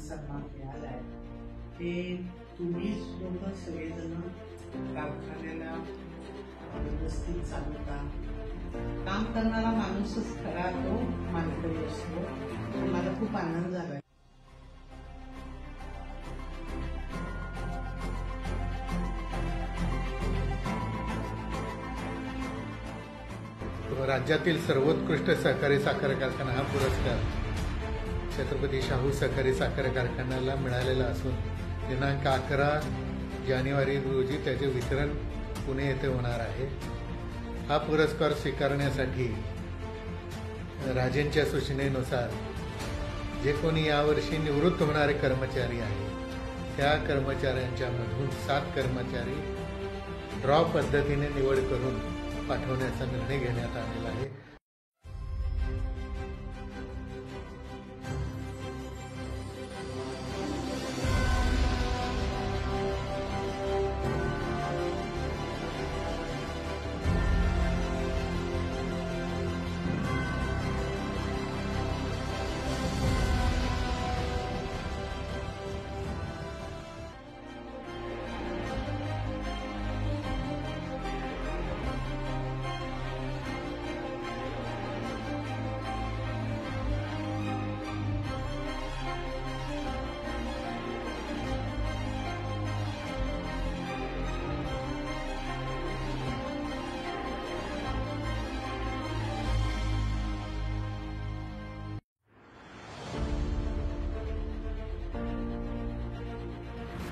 सन्मान मिळाला आहे ते तुम्हीच लोक सगळेजण कारखान्याला व्यवस्थित चालवता। काम करणारा माणूसच खरा तो मानकरी असतो। मला खूप आनंद झाला। राज्यातील सर्वोत्कृष्ट सहकारी साखर कारखाना हा पुरस्कार छत्रपती शाहू सहकारी साखर कारखान्याला मिळालेला असून दिनांक 11 जानेवारी रोजी त्याचे वितरण पुणे येथे होणार आहे। हा पुरस्कार स्वीकारण्यासाठी राजेंच्या सूचनेनुसार जे कोणी यावर्षी निवृत्त होणारे कर्मचारी आहेत त्या कर्मचाऱ्यांच्या मधून 7 कर्मचारी ड्रॉ पद्धतीने निवड करून पाठवण्याचा निर्णय घेण्यात आलेला आहे।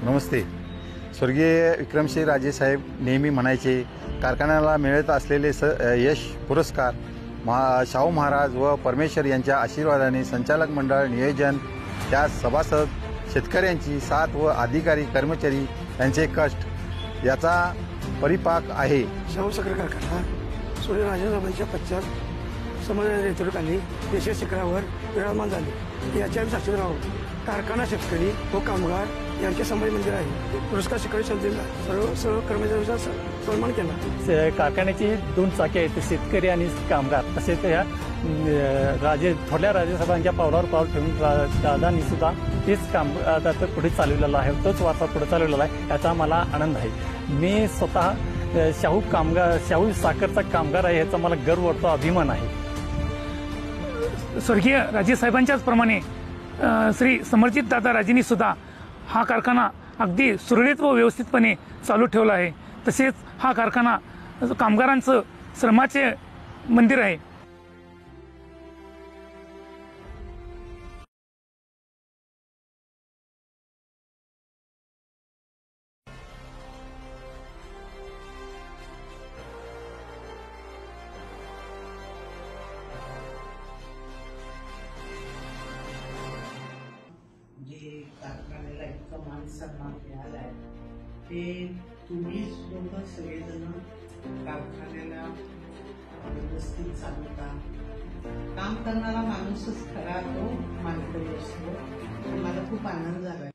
नमस्ते। स्वर्गीय विक्रमसिंह राजे साहेब नेहमी म्हणायचे कारखान्याला मिळत असलेले यश पुरस्कार शाहू महाराज व परमेश्वर यांच्या आशीर्वादाने संचालक मंडळ नियोजन त्या सभासद शेतकऱ्यांची साथ व अधिकारी कर्मचारी यांचे कष्ट याचा परिपाक आहे। शाहू साखर कारखाना सूर्यराजेंच्या पश्चात समाजाच्या नेतृत्वाखाली देशाच्या शिखरावर विराजमान झाले। याच्या साक्षीदार आहोत। कारखाना शेतकरी व कामगार यांचे समाज मंदिर आहे। पुरस्कार शिखर सर्व कर्मचाऱ्यांचा सन्मान केला। कारखान्याची 2 चाके आहेत, शेतकरी आणि कामगार। तसेच या थोरल्या राजेसाहेबांच्या पावलावर पाऊल ठेवून दादांनी सुद्धा तेच काम आता पुढे चालवलेलं आहे, तोच वारसा पुढे चालवलेला आहे, याचा मला आनंद आहे। मी स्वतः शाहू साखरचा कामगार आहे, याचा मला गर्व वाटतो, अभिमान आहे। स्वर्गीय राजेसाहेबांच्याच प्रमाणे श्री समर्जित दादा राजेंनी सुद्धा हा कारखाना अगदी सुरळीत व व्यवस्थितपणे चालू ठेवला आहे। तसेच हा कारखाना कामगारांचं श्रमाचे मंदिर आहे। कारखान्याला इतकं मान सन्मान मिळाला आहे ते तुम्हीच लोक सगळेजण कारखान्याला व्यवस्थित चालवता। काम करणारा माणूसच खरा तो मानकरी असतो। मला खूप आनंद झाला।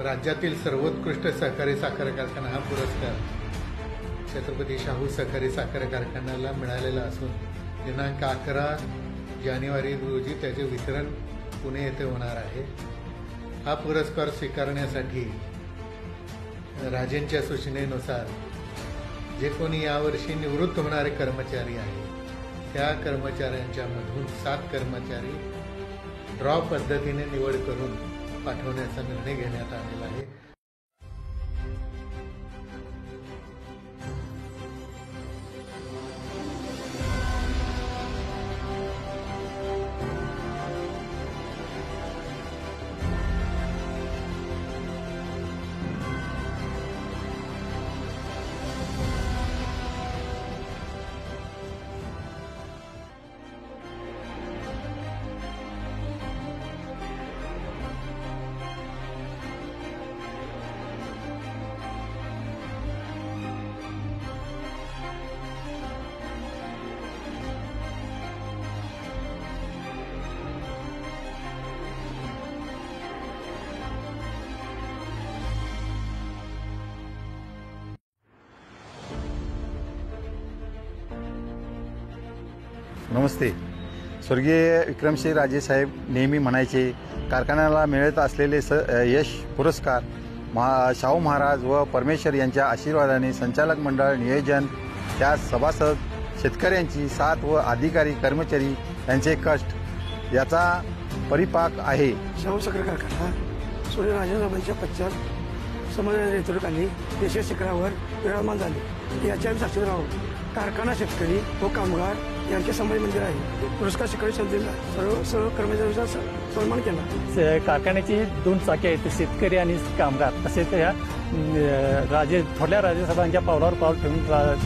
राज्यातील सर्वोत्कृष्ट सहकारी साखर कारखाना हा पुरस्कार छत्रपती शाहू सहकारी साखर कारखान्याला मिळालेला असून दिनांक 11 जानेवारी रोजी त्याचे वितरण पुणे येथे होणार आहे। हा पुरस्कार स्वीकारण्यासाठी राजेंच्या सूचनेनुसार जे कोणी यावर्षी निवृत्त होणारे कर्मचारी आहेत त्या कर्मचाऱ्यांच्या मधून 7 कर्मचारी ड्रॉ पद्धतीने निवड करून पाठवण्याचा निर्णय घेण्यात आलेला आहे। नमस्ते. स्वर्गीय विक्रमसिंह राजेसाहेब नेहमी म्हणायचे, कारखान्याला मिळत असलेले यश पुरस्कार शाहू महाराज व परमेश्वर यांच्या आशीर्वादाने संचालक मंडळ, नियोजन, त्या सभासद, शेतकऱ्यांची साथ व अधिकारी कर्मचारी यांचे कष्ट याचा परिपाक आहे. शाहू साखर कारखाना सूर्यराजेसाहेबांच्या पश्चात समाज नेतृत्वाखाली यशस्वी शिखरावर विराजमान झाले. याच्या साक्षीदार आहोत. कारखाना, शेतकरी व कामगार यांचे समाज मंदिर आहे. पुरस्कार शिखर संस्थेला सर्व कर्मचाऱ्यांचा सन्मान केला. कारखान्याची 2 चाके आहेत, शेतकरी आणि कामगार. तसेच ह्या थोरल्या राजेसाहेबांच्या पावलावर पाऊल ठेवून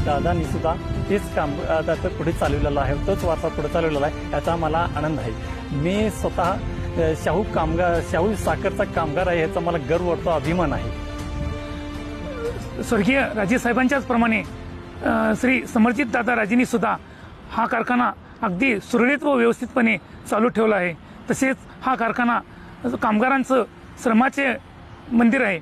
दादांनी सुद्धा तेच काम आता पुढे चालवलेलं आहे, तोच वारसा पुढे चालवलेला आहे. याचा मला आनंद आहे. मी स्वतः शाहू साखरचा कामगार आहे, याचा मला गर्व वाटतो, अभिमान आहे. स्वर्गीय राजेसाहेबांच्याच प्रमाणे श्री समर्जित दादा राजेंनी सुद्धा हा कारखाना अगदी सुरळीत व व्यवस्थितपणे चालू ठेवला आहे. तसेच हा कारखाना कामगारांचं श्रमाचे मंदिर आहे.